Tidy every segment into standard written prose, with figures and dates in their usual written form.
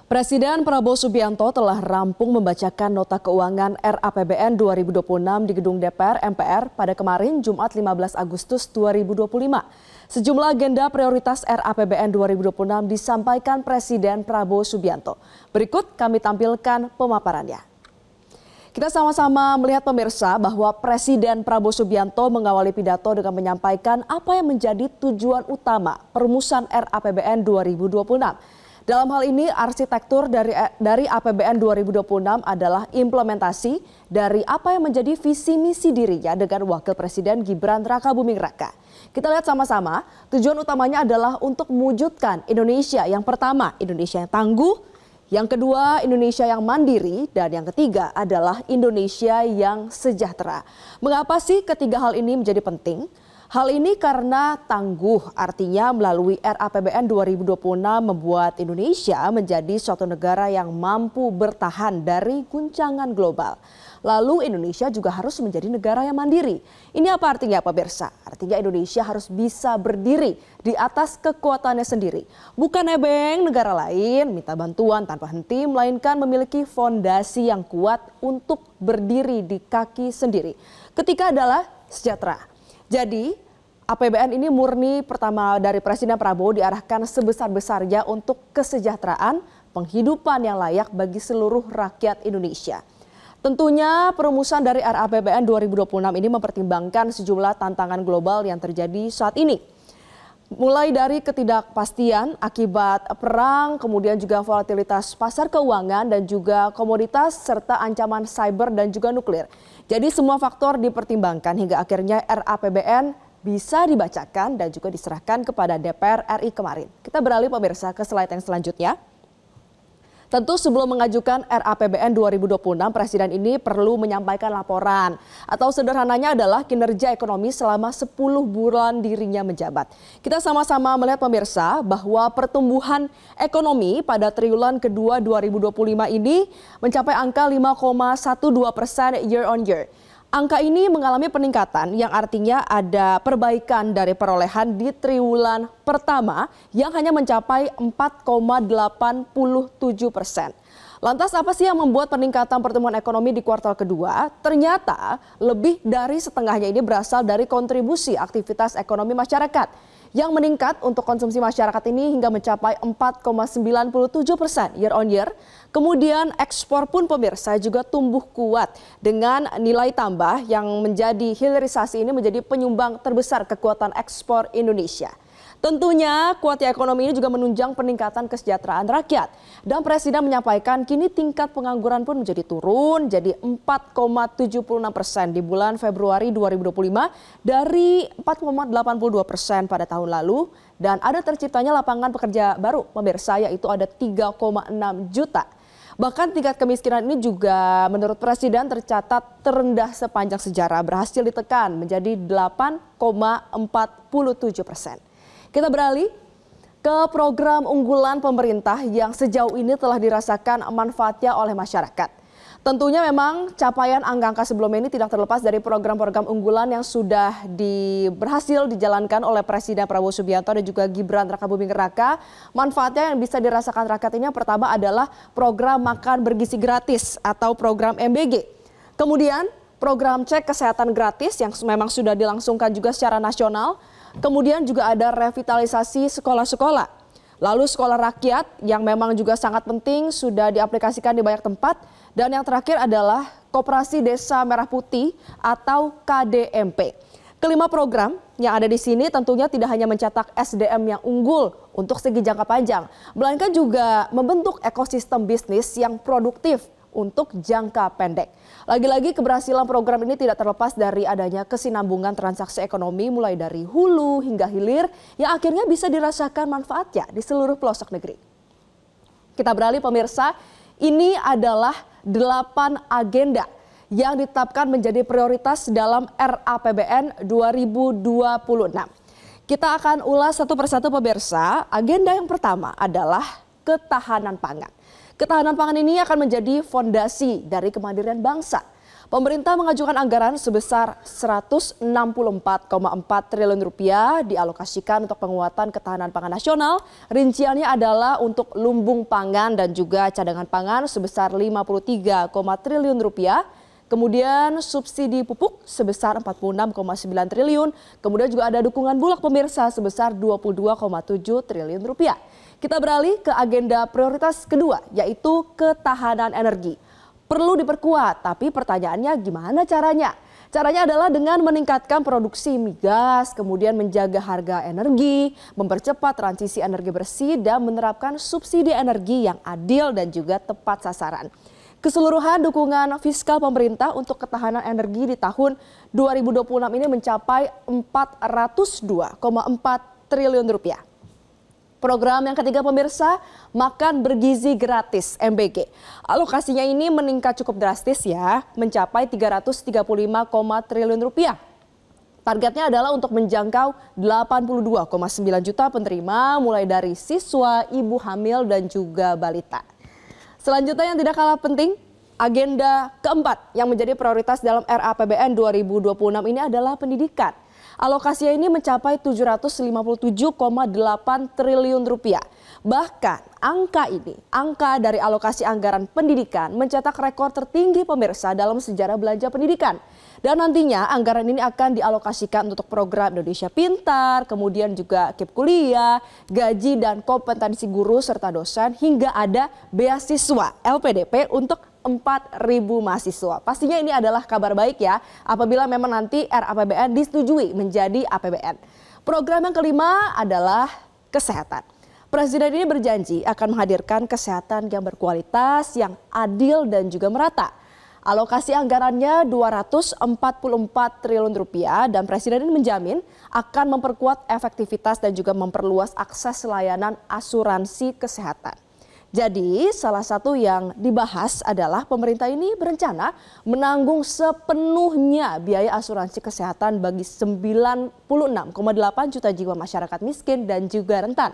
Presiden Prabowo Subianto telah rampung membacakan nota keuangan RAPBN 2026 di Gedung DPR MPR pada kemarin Jumat 15 Agustus 2025. Sejumlah agenda prioritas RAPBN 2026 disampaikan Presiden Prabowo Subianto. Berikut kami tampilkan pemaparannya. Kita sama-sama melihat pemirsa bahwa Presiden Prabowo Subianto mengawali pidato dengan menyampaikan apa yang menjadi tujuan utama perumusan RAPBN 2026. Dalam hal ini arsitektur dari APBN 2026 adalah implementasi dari apa yang menjadi visi misi dirinya dengan Wakil Presiden Gibran Rakabuming Raka. Kita lihat sama-sama, tujuan utamanya adalah untuk mewujudkan Indonesia yang pertama, Indonesia yang tangguh, yang kedua Indonesia yang mandiri, dan yang ketiga adalah Indonesia yang sejahtera. Mengapa sih ketiga hal ini menjadi penting? Hal ini karena tangguh, artinya melalui RAPBN 2026 membuat Indonesia menjadi suatu negara yang mampu bertahan dari guncangan global. Lalu Indonesia juga harus menjadi negara yang mandiri. Ini apa artinya pemirsa? Artinya Indonesia harus bisa berdiri di atas kekuatannya sendiri. Bukan nebeng negara lain, minta bantuan tanpa henti, melainkan memiliki fondasi yang kuat untuk berdiri di kaki sendiri. Ketiga adalah sejahtera. Jadi APBN ini murni pertama dari Presiden Prabowo diarahkan sebesar-besarnya untuk kesejahteraan penghidupan yang layak bagi seluruh rakyat Indonesia. Tentunya perumusan dari RAPBN 2026 ini mempertimbangkan sejumlah tantangan global yang terjadi saat ini. Mulai dari ketidakpastian akibat perang, kemudian juga volatilitas pasar keuangan dan juga komoditas serta ancaman cyber dan juga nuklir. Jadi semua faktor dipertimbangkan hingga akhirnya RAPBN bisa dibacakan dan juga diserahkan kepada DPR RI kemarin. Kita beralih pemirsa ke slide yang selanjutnya. Tentu sebelum mengajukan RAPBN 2026, Presiden ini perlu menyampaikan laporan atau sederhananya adalah kinerja ekonomi selama 10 bulan dirinya menjabat. Kita sama-sama melihat pemirsa bahwa pertumbuhan ekonomi pada triwulan kedua 2025 ini mencapai angka 5,12% year on year. Angka ini mengalami peningkatan yang artinya ada perbaikan dari perolehan di triwulan pertama yang hanya mencapai 4,87%. Lantas apa sih yang membuat peningkatan pertumbuhan ekonomi di kuartal kedua? Ternyata lebih dari setengahnya ini berasal dari kontribusi aktivitas ekonomi masyarakat yang meningkat untuk konsumsi masyarakat ini hingga mencapai 4,97% year on year. Kemudian ekspor pun pemirsa juga tumbuh kuat dengan nilai tambah yang menjadi hilirisasi ini menjadi penyumbang terbesar kekuatan ekspor Indonesia. Tentunya kuatnya ekonomi ini juga menunjang peningkatan kesejahteraan rakyat. Dan Presiden menyampaikan kini tingkat pengangguran pun menjadi turun jadi 4,76% di bulan Februari 2025 dari 4,82% pada tahun lalu. Dan ada terciptanya lapangan pekerja baru pemirsa yaitu ada 3,6 juta. Bahkan tingkat kemiskinan ini juga menurut Presiden tercatat terendah sepanjang sejarah berhasil ditekan menjadi 8,47%. Kita beralih ke program unggulan pemerintah yang sejauh ini telah dirasakan manfaatnya oleh masyarakat. Tentunya memang capaian angka-angka sebelumnya ini tidak terlepas dari program-program unggulan yang sudah berhasil dijalankan oleh Presiden Prabowo Subianto dan juga Gibran Rakabuming Raka. Manfaatnya yang bisa dirasakan rakyat ini yang pertama adalah program makan bergizi gratis atau program MBG. Kemudian program cek kesehatan gratis yang memang sudah dilangsungkan juga secara nasional. Kemudian juga ada revitalisasi sekolah-sekolah. Lalu sekolah rakyat yang memang juga sangat penting sudah diaplikasikan di banyak tempat. Dan yang terakhir adalah Koperasi Desa Merah Putih atau KDMP. Kelima program yang ada di sini tentunya tidak hanya mencetak SDM yang unggul untuk segi jangka panjang, melainkan juga membentuk ekosistem bisnis yang produktif untuk jangka pendek. Lagi-lagi keberhasilan program ini tidak terlepas dari adanya kesinambungan transaksi ekonomi mulai dari hulu hingga hilir yang akhirnya bisa dirasakan manfaatnya di seluruh pelosok negeri. Kita beralih pemirsa, ini adalah 8 agenda yang ditetapkan menjadi prioritas dalam RAPBN 2026. Kita akan ulas satu persatu pemirsa. Agenda yang pertama adalah ketahanan pangan. Ketahanan pangan ini akan menjadi fondasi dari kemandirian bangsa. Pemerintah mengajukan anggaran sebesar Rp164,4 triliun dialokasikan untuk penguatan ketahanan pangan nasional. Rinciannya adalah untuk lumbung pangan dan juga cadangan pangan sebesar Rp53, triliun. Kemudian subsidi pupuk sebesar Rp46,9 triliun. Kemudian juga ada dukungan bulog pemirsa sebesar Rp22,7 triliun. Kita beralih ke agenda prioritas kedua, yaitu ketahanan energi. Perlu diperkuat, tapi pertanyaannya gimana caranya? Caranya adalah dengan meningkatkan produksi migas, kemudian menjaga harga energi, mempercepat transisi energi bersih, dan menerapkan subsidi energi yang adil dan juga tepat sasaran. Keseluruhan dukungan fiskal pemerintah untuk ketahanan energi di tahun 2026 ini mencapai Rp402,4 triliun. Program yang ketiga pemirsa, makan bergizi gratis MBG. Alokasinya ini meningkat cukup drastis ya, mencapai Rp335, triliun. Targetnya adalah untuk menjangkau 82,9 juta penerima mulai dari siswa, ibu hamil dan juga balita. Selanjutnya yang tidak kalah penting, agenda keempat yang menjadi prioritas dalam RAPBN 2026 ini adalah pendidikan. Alokasinya ini mencapai Rp757,8 triliun. Bahkan angka dari alokasi anggaran pendidikan mencetak rekor tertinggi pemirsa dalam sejarah belanja pendidikan. Dan nantinya anggaran ini akan dialokasikan untuk program Indonesia Pintar, kemudian juga KIP Kuliah, gaji dan kompetensi guru serta dosen, hingga ada beasiswa LPDP untuk 4.000 mahasiswa. Pastinya ini adalah kabar baik ya apabila memang nanti RAPBN disetujui menjadi APBN. Program yang kelima adalah kesehatan. Presiden ini berjanji akan menghadirkan kesehatan yang berkualitas, yang adil dan juga merata. Alokasi anggarannya Rp244 triliun dan Presiden ini menjamin akan memperkuat efektivitas dan juga memperluas akses layanan asuransi kesehatan. Jadi salah satu yang dibahas adalah pemerintah ini berencana menanggung sepenuhnya biaya asuransi kesehatan bagi 96,8 juta jiwa masyarakat miskin dan juga rentan.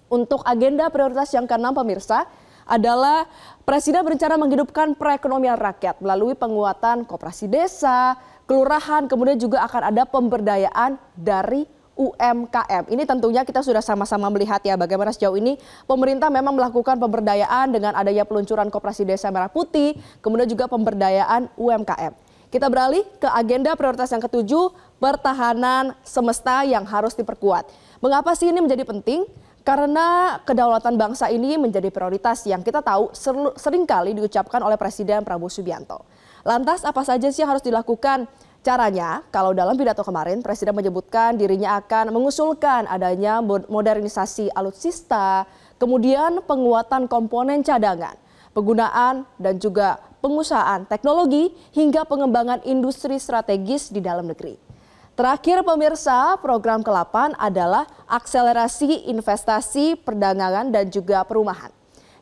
Untuk agenda prioritas yang keenam pemirsa adalah Presiden berencana menghidupkan perekonomian rakyat melalui penguatan koperasi desa, kelurahan, kemudian juga akan ada pemberdayaan dari UMKM. Ini tentunya kita sudah sama-sama melihat ya bagaimana sejauh ini pemerintah memang melakukan pemberdayaan dengan adanya peluncuran koperasi desa Merah Putih, kemudian juga pemberdayaan UMKM. Kita beralih ke agenda prioritas yang ketujuh, pertahanan semesta yang harus diperkuat. Mengapa sih ini menjadi penting? Karena kedaulatan bangsa ini menjadi prioritas yang kita tahu seringkali diucapkan oleh Presiden Prabowo Subianto. Lantas apa saja sih yang harus dilakukan? Caranya, kalau dalam pidato kemarin, Presiden menyebutkan dirinya akan mengusulkan adanya modernisasi alutsista, kemudian penguatan komponen cadangan, penggunaan dan juga pengusahaan teknologi, hingga pengembangan industri strategis di dalam negeri. Terakhir pemirsa, program ke-8 adalah akselerasi investasi, perdagangan dan juga perumahan.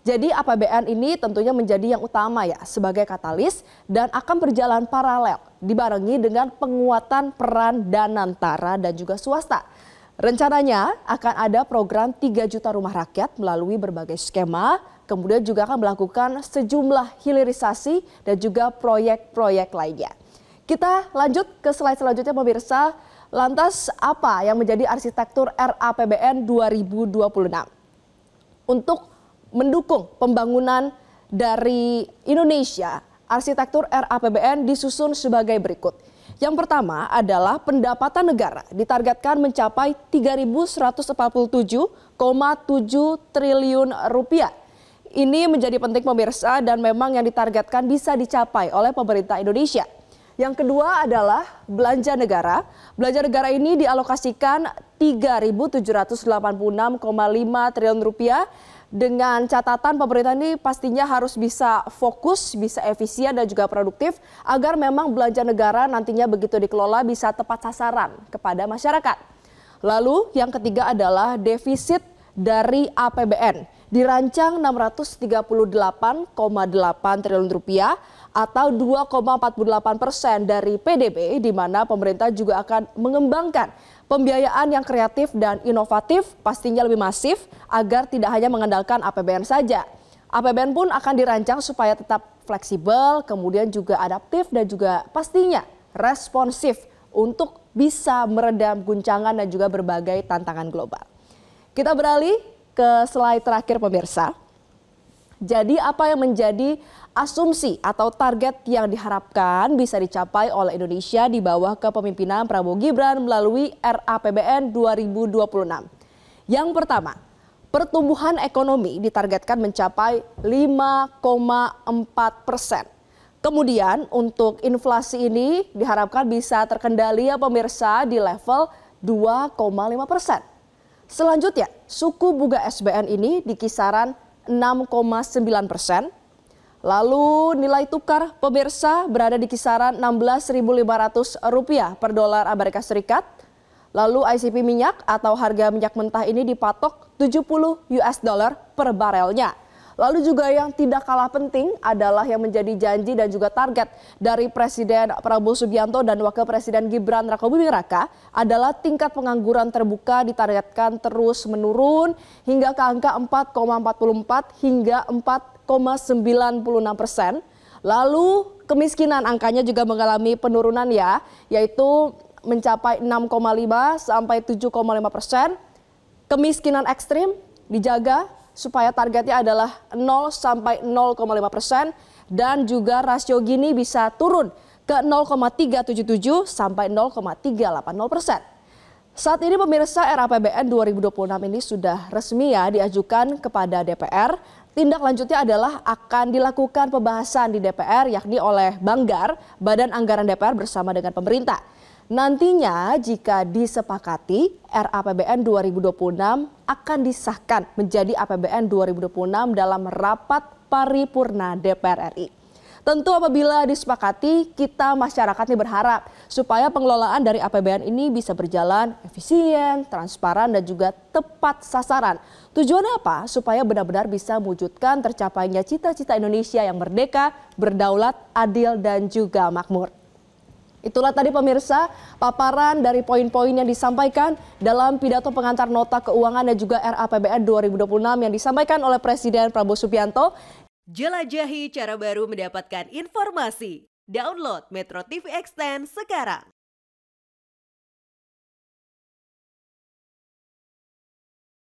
Jadi APBN ini tentunya menjadi yang utama ya sebagai katalis dan akan berjalan paralel dibarengi dengan penguatan peran Danantara dan juga swasta. Rencananya akan ada program 3 juta rumah rakyat melalui berbagai skema, kemudian juga akan melakukan sejumlah hilirisasi dan juga proyek-proyek lainnya. Kita lanjut ke slide selanjutnya pemirsa. Lantas apa yang menjadi arsitektur RAPBN 2026? Untuk mendukung pembangunan dari Indonesia, arsitektur RAPBN disusun sebagai berikut. Yang pertama adalah pendapatan negara ditargetkan mencapai Rp3.147,7 triliun. Ini menjadi penting pemirsa dan memang yang ditargetkan bisa dicapai oleh pemerintah Indonesia. Yang kedua adalah belanja negara. Belanja negara ini dialokasikan Rp3.786,5 triliun dengan catatan pemerintah ini pastinya harus bisa fokus, bisa efisien dan juga produktif agar memang belanja negara nantinya begitu dikelola bisa tepat sasaran kepada masyarakat. Lalu yang ketiga adalah defisit dari APBN dirancang Rp638,8 triliun atau 2,48% dari PDB, di mana pemerintah juga akan mengembangkan pembiayaan yang kreatif dan inovatif, pastinya lebih masif agar tidak hanya mengandalkan APBN saja. APBN pun akan dirancang supaya tetap fleksibel, kemudian juga adaptif dan juga pastinya responsif untuk bisa meredam guncangan dan juga berbagai tantangan global. Kita beralih ke slide terakhir pemirsa. Jadi apa yang menjadi asumsi atau target yang diharapkan bisa dicapai oleh Indonesia di bawah kepemimpinan Prabowo Gibran melalui RAPBN 2026. Yang pertama, pertumbuhan ekonomi ditargetkan mencapai 5,4%. Kemudian untuk inflasi ini diharapkan bisa terkendali ya pemirsa di level 2,5%. Selanjutnya, suku bunga SBN ini di kisaran 6,9%. Lalu nilai tukar pemirsa berada di kisaran Rp16.500 per dolar Amerika Serikat. Lalu ICP minyak atau harga minyak mentah ini dipatok 70 US dollar per barelnya. Lalu juga yang tidak kalah penting adalah yang menjadi janji dan juga target dari Presiden Prabowo Subianto dan Wakil Presiden Gibran Rakabuming Raka adalah tingkat pengangguran terbuka ditargetkan terus menurun hingga ke angka 4,44 hingga 4,96%. Lalu kemiskinan angkanya juga mengalami penurunan ya, yaitu mencapai 6,5 sampai 7,5%. Kemiskinan ekstrim dijaga supaya targetnya adalah 0 sampai 0,5% dan juga rasio Gini bisa turun ke 0,377 sampai 0,380%. Saat ini pemirsa RAPBN 2026 ini sudah resmi ya diajukan kepada DPR. Tindak lanjutnya adalah akan dilakukan pembahasan di DPR yakni oleh Banggar, Badan Anggaran DPR bersama dengan pemerintah. Nantinya jika disepakati RAPBN 2026 akan disahkan menjadi APBN 2026 dalam rapat paripurna DPR RI. Tentu apabila disepakati kita masyarakat ini berharap supaya pengelolaan dari APBN ini bisa berjalan efisien, transparan dan juga tepat sasaran. Tujuannya apa? Supaya benar-benar bisa mewujudkan tercapainya cita-cita Indonesia yang merdeka, berdaulat, adil dan juga makmur. Itulah tadi pemirsa paparan dari poin-poin yang disampaikan dalam pidato pengantar nota keuangan dan juga RAPBN 2026 yang disampaikan oleh Presiden Prabowo Subianto. Jelajahi cara baru mendapatkan informasi. Download Metro TV Extend sekarang.